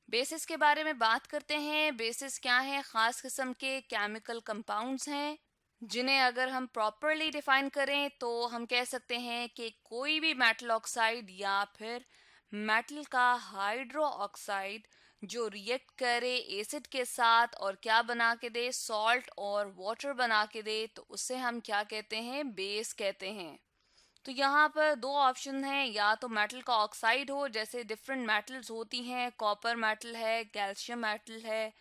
Basis के बारे में बात करते हैं। बेसिस क्या है? ख़ास किस्म के केमिकल कंपाउंड्स हैं, जिन्हें अगर हम प्रॉपरली डिफाइन करें तो हम कह सकते हैं कि कोई भी मेटल ऑक्साइड या फिर मेटल का हाइड्रो ऑक्साइड जो रिएक्ट करे एसिड के साथ और क्या बना के दे, सॉल्ट और वाटर बना के दे, तो उसे हम क्या कहते हैं? बेस कहते हैं। तो यहाँ पर दो ऑप्शन हैं, या तो मेटल का ऑक्साइड हो, जैसे डिफरेंट मेटल्स होती हैं, कॉपर मेटल है, कैल्शियम मेटल है,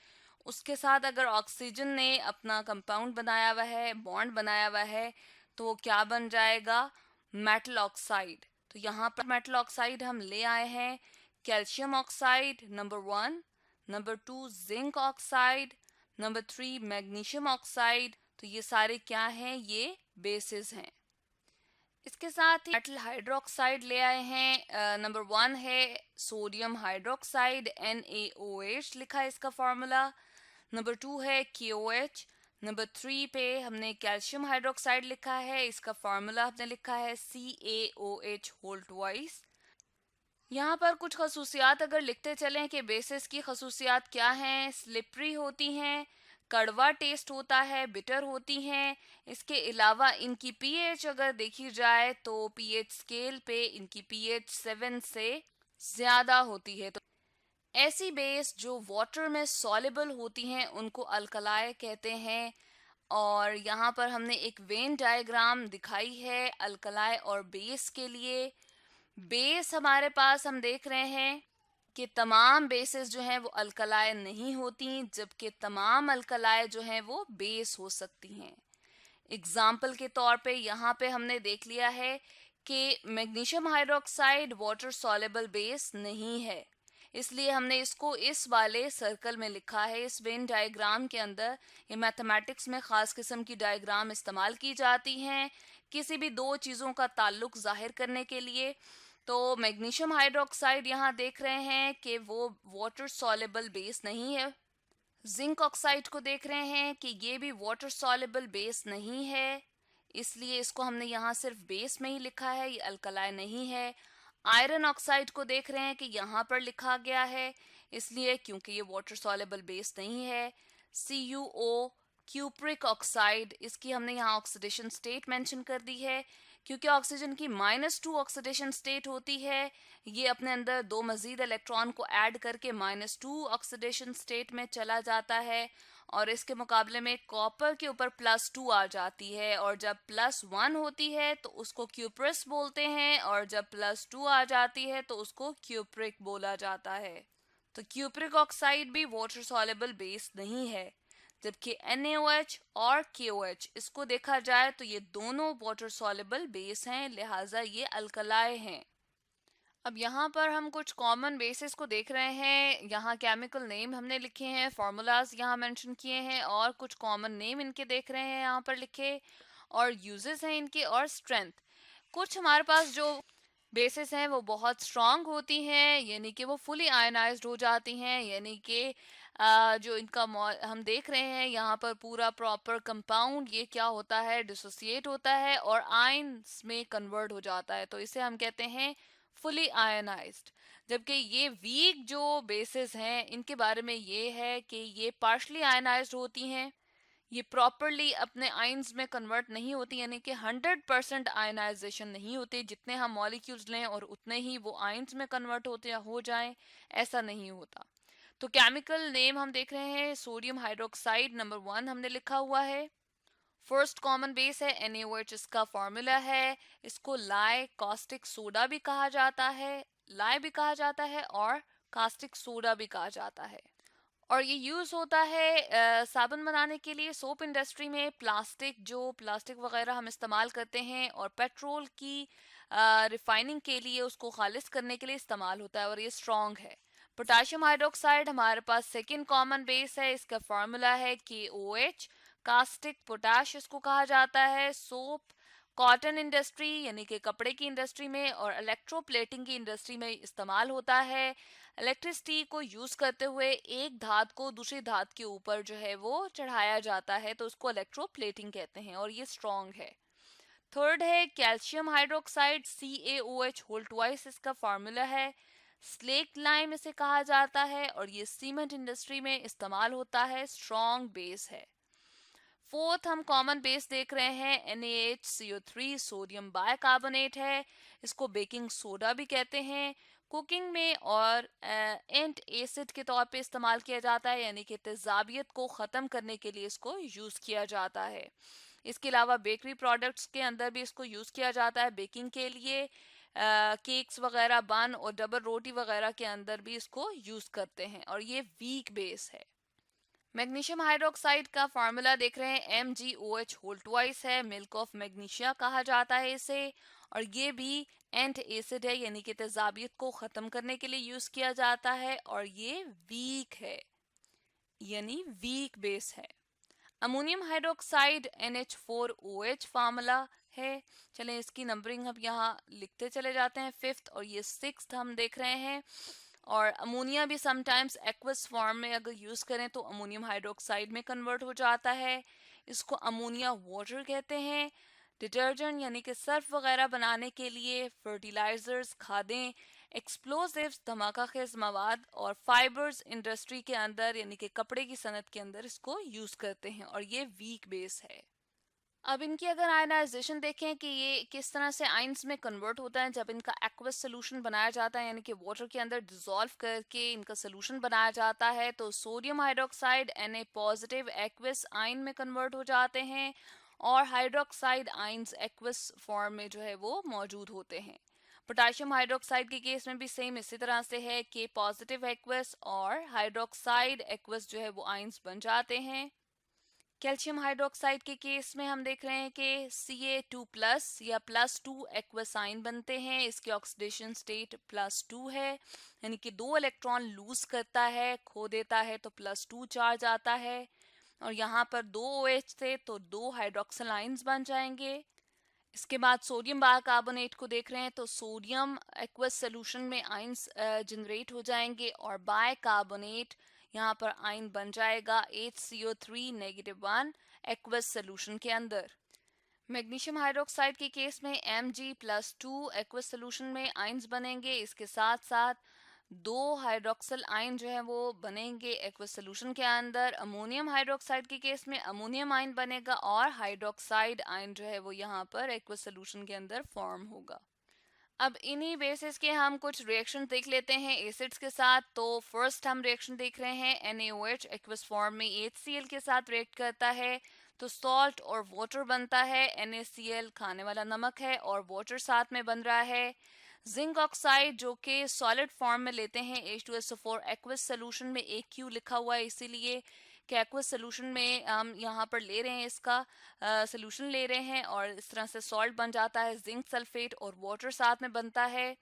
उसके साथ अगर ऑक्सीजन ने अपना कंपाउंड बनाया हुआ है, बॉन्ड बनाया हुआ है, तो वो क्या बन जाएगा? Metal oxide. तो यहाँ पर मेटल ऑक्साइड हम ले आए हैं। Calcium oxide number 1, number 2 zinc oxide, number 3 magnesium oxide. तो ये सारे क्या हैं? ये बेसिस हैं। इसके साथ ही मेटल हाइड्रोक्साइड ले आए हैं। नंबर 1 है सोडियम हाइड्रोक्साइड, NaOH लिखा है इसका फॉर्मूला। नंबर 2 है KOH। नंबर 3 पे हमने कैल्शियम हाइड्रोक्साइड लिखा है, इसका फॉर्मूला हमने लिखा है CaOH होल ट्वाइस। यहाँ पर कुछ खसूसियात अगर लिखते चलें कि बेसिस की खसूसियात क्या हैं। स्लिपरी होती हैं, कड़वा टेस्ट होता है, बिटर होती हैं। इसके अलावा इनकी पीएच अगर देखी जाए तो पीएच स्केल पे इनकी पीएच 7 से ज़्यादा होती है। तो ऐसी बेस जो वाटर में सॉलेबल होती हैं उनको अल्कलाई कहते हैं। और यहाँ पर हमने एक वेन डायग्राम दिखाई है अल्कलाई और बेस के लिए। बेस हमारे पास हम देख रहे हैं कि तमाम बेसेस जो हैं वो अल्कलाय नहीं होती, जबकि तमाम अल्कलाय जो हैं वो बेस हो सकती हैं। एग्जाम्पल के तौर पे यहाँ पे हमने देख लिया है कि magnesium hydroxide water soluble base नहीं है, इसलिए हमने इसको इस वाले सर्कल में लिखा है इस वेन डायग्राम के अंदर। ये मैथमेटिक्स में ख़ास किस्म की डायग्राम इस्तेमाल की जाती हैं किसी भी दो चीज़ों का ताल्लुक जाहिर करने के लिए। तो मैग्नीशियम हाइड्रोक्साइड यहाँ देख रहे हैं कि वो वाटर सॉलेबल बेस नहीं है। जिंक ऑक्साइड को देख रहे हैं कि ये भी वाटर सॉलेबल बेस नहीं है, इसलिए इसको हमने यहाँ सिर्फ बेस में ही लिखा है, ये अल्कलाई नहीं है। आयरन ऑक्साइड को देख रहे हैं कि यहाँ पर लिखा गया है, इसलिए क्योंकि ये वाटर सॉलेबल बेस नहीं है। CuO क्यूप्रिक ऑक्साइड, इसकी हमने यहाँ ऑक्सीडेशन स्टेट मेंशन कर दी है, क्योंकि ऑक्सीजन की -2 ऑक्सीडेशन स्टेट होती है। ये अपने अंदर दो मजीद इलेक्ट्रॉन को ऐड करके -2 ऑक्सीडेशन स्टेट में चला जाता है, और इसके मुकाबले में कॉपर के ऊपर +2 आ जाती है, और जब +1 होती है तो उसको क्यूप्रस बोलते हैं, और जब +2 आ जाती है तो उसको क्यूप्रिक बोला जाता है। तो क्यूप्रिक ऑक्साइड भी वाटर सॉलेबल बेस नहीं है, जबकि NaOH और KOH इसको देखा जाए तो ये दोनों वाटर सॉलेबल बेस हैं, लिहाजा ये अल्कलाई हैं। अब यहाँ पर हम कुछ कॉमन बेसिस को देख रहे हैं। यहाँ केमिकल नेम हमने लिखे हैं, फार्मूलाज यहाँ मेंशन किए हैं, और कुछ कॉमन नेम इनके देख रहे हैं यहाँ पर लिखे, और यूजेस हैं इनके, और स्ट्रेंथ। कुछ हमारे पास जो बेसिस हैं वो बहुत स्ट्रांग होती हैं, यानी कि वो फुली आयनाइज्ड हो जाती हैं, यानी कि जो इनका हम देख रहे हैं यहाँ पर पूरा प्रॉपर कंपाउंड ये क्या होता है? डिसोसिएट होता है और आयंस में कन्वर्ट हो जाता है, तो इसे हम कहते हैं फुली आयनाइज्ड। जबकि ये वीक जो बेसिस हैं इनके बारे में ये है कि ये पार्शली आयनाइज्ड होती हैं, ये प्रॉपरली अपने आयंस में कन्वर्ट नहीं होती, यानी कि 100% आयनाइजेशन नहीं होती, जितने हम मॉलिक्यूल्स लें और उतने ही वो आयंस में कन्वर्ट होते हो जाएं, ऐसा नहीं होता। तो केमिकल नेम हम देख रहे हैं, सोडियम हाइड्रोक्साइड नंबर 1 हमने लिखा हुआ है। फर्स्ट कॉमन बेस है NaOH, इसका फॉर्मूला है। इसको लाई कॉस्टिक सोडा भी कहा जाता है, लाई भी कहा जाता है और कास्टिक सोडा भी कहा जाता है। और ये यूज़ होता है साबुन बनाने के लिए, सोप इंडस्ट्री में, प्लास्टिक वगैरह हम इस्तेमाल करते हैं, और पेट्रोल की रिफाइनिंग के लिए उसको खालिज करने के लिए इस्तेमाल होता है, और ये स्ट्रॉन्ग है। पोटाशियम हाइड्रोक्साइड हमारे पास सेकेंड कॉमन बेस है, इसका फॉर्मूला है KOH। कास्टिक पोटाश इसको कहा जाता है। सोप कॉटन इंडस्ट्री यानी कि कपड़े की इंडस्ट्री में और इलेक्ट्रोप्लेटिंग की इंडस्ट्री में इस्तेमाल होता है। इलेक्ट्रिसिटी को यूज करते हुए एक धात को दूसरी धात के ऊपर जो है वो चढ़ाया जाता है, तो उसको इलेक्ट्रोप्लेटिंग कहते हैं, और ये स्ट्रॉन्ग है। थर्ड है calcium hydroxide, CaOH whole twice इसका फार्मूला है। स्लेक लाइम इसे कहा जाता है और ये सीमेंट इंडस्ट्री में इस्तेमाल होता है, स्ट्रॉन्ग बेस है। फोर्थ हम कॉमन बेस देख रहे हैं NaHCO3, सोडियम बाइकार्बोनेट है। इसको बेकिंग सोडा भी कहते हैं। कुकिंग में और एंट एसिड के तौर पे इस्तेमाल किया जाता है, यानी कि तेजाबियत को ख़त्म करने के लिए इसको यूज़ किया जाता है। इसके अलावा बेकरी प्रोडक्ट्स के अंदर भी इसको यूज़ किया जाता है बेकिंग के लिए। केक्स वगैरह, बन और डबल रोटी वगैरह के अंदर भी इसको यूज़ करते हैं और ये वीक बेस है। मैग्नीशियम हाइड्रोक्साइड का फार्मूला देख रहे हैं, MgOH होल ट्वाइस है। मिल्क ऑफ मैग्नीशिया कहा जाता है इसे। और ये भी एंट एसिड है, यानी कि तेजाबियत को ख़त्म करने के लिए यूज़ किया जाता है और ये वीक है, यानी वीक बेस है। अमोनियम हाइड्रोक्साइड NH4OH फार्मूला है। चलें इसकी नंबरिंग हम यहाँ लिखते चले जाते हैं। फिफ्थ और ये सिक्स्थ हम देख रहे हैं। और अमोनिया भी समटाइम्स एक्वस फॉर्म में अगर यूज़ करें तो अमोनियम हाइड्रोक्साइड में कन्वर्ट हो जाता है। इसको अमोनिया वाटर कहते हैं। डिटर्जेंट यानी कि सर्फ वगैरह बनाने के लिए, फर्टिलाइजर्स, खादें, एक्सप्लोजिव्स, धमाका खेज मवाद और फाइबर्स इंडस्ट्री के अंदर यानी कि कपड़े की सनत के अंदर इसको यूज़ करते हैं और ये वीक बेस है। अब इनकी अगर आयनाइजेशन देखें कि ये किस तरह से आइंस में कन्वर्ट होता है, जब इनका एक्वस सोल्यूशन बनाया जाता है यानी कि वाटर के अंदर डिसॉल्व करके इनका सोल्यूशन बनाया जाता है, तो sodium hydroxide Na positive aqueous आइन में कन्वर्ट हो जाते हैं और हाइड्रोक्साइड आइंस एक्वस फॉर्म में जो है वो मौजूद होते हैं। पोटाशियम हाइड्रोक्साइड के केस में भी सेम इसी तरह से है कि पॉजिटिव एक्वस और हाइड्रोक्साइड एक्वस जो है वो आइंस बन जाते हैं। कैल्शियम हाइड्रोक्साइड के केस में हम देख रहे हैं कि Ca2 प्लस या +2 एक्वासाइन बनते हैं। इसकी ऑक्सीडेशन स्टेट +2 है, यानी कि 2 इलेक्ट्रॉन लूज करता है, खो देता है तो +2 चार्ज आता है। और यहाँ पर 2 OH थे तो 2 हाइड्रोक्सिल आइंस बन जाएंगे। इसके बाद सोडियम बाइकार्बोनेट को देख रहे हैं तो सोडियम एक्वस सोल्यूशन में आइंस जनरेट हो जाएंगे और बाइकार्बोनेट यहाँ पर आइन बन जाएगा HCO3 -1 एक्वस सोल्यूशन के अंदर। मैग्नीशियम हाइड्रोक्साइड के केस में Mg+2 एक्वस सोल्यूशन में आइंस बनेंगे। इसके साथ साथ 2 हाइड्रोक्सिल आइन जो है वो बनेंगे एक्वस सोल्यूशन के अंदर। अमोनियम हाइड्रोक्साइड के केस में अमोनियम आइन बनेगा और हाइड्रोक्साइड आइन जो है वो यहाँ पर एक्वस सोल्यूशन के अंदर फॉर्म होगा। अब इन्हीं बेसिस के हम कुछ रिएक्शन देख लेते हैं एसिड्स के साथ। तो फर्स्ट हम रिएक्शन देख रहे हैं NaOH एक्वस फॉर्म में HCl के साथ रिएक्ट करता है तो सॉल्ट और वाटर बनता है। NaCl खाने वाला नमक है और वाटर साथ में बन रहा है। जिंक ऑक्साइड जो कि सॉलिड फॉर्म में लेते हैं H2SO4 एक्वस सोल्यूशन में AQ लिखा हुआ है, इसीलिए कि एक्वस सोल्यूशन में हम यहाँ पर ले रहे हैं, इसका सोल्यूशन ले रहे हैं और इस तरह से सॉल्ट बन जाता है। जिंक सल्फेट और वाटर साथ में बनता है।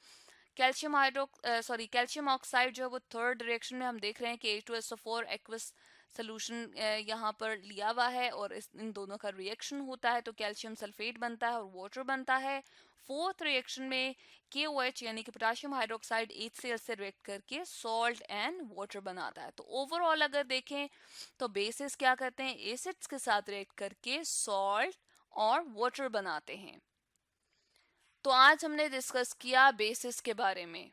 कैल्शियम ऑक्साइड जो है वो थर्ड रिएक्शन में हम देख रहे हैं कि H2SO4 एक्वस सोल्यूशन यहाँ पर लिया हुआ है और इन दोनों का रिएक्शन होता है तो कैल्शियम सल्फेट बनता है और वाटर बनता है। फोर्थ रिएक्शन में KOH यानी कि पोटाशियम हाइड्रोक्साइड HCl से रिएक्ट करके सॉल्ट एंड वाटर बनाता है। तो ओवरऑल अगर देखें तो बेसिस क्या करते हैं, एसिड्स के साथ रिएक्ट करके सॉल्ट और वाटर बनाते हैं। तो आज हमने डिस्कस किया बेसिस के बारे में।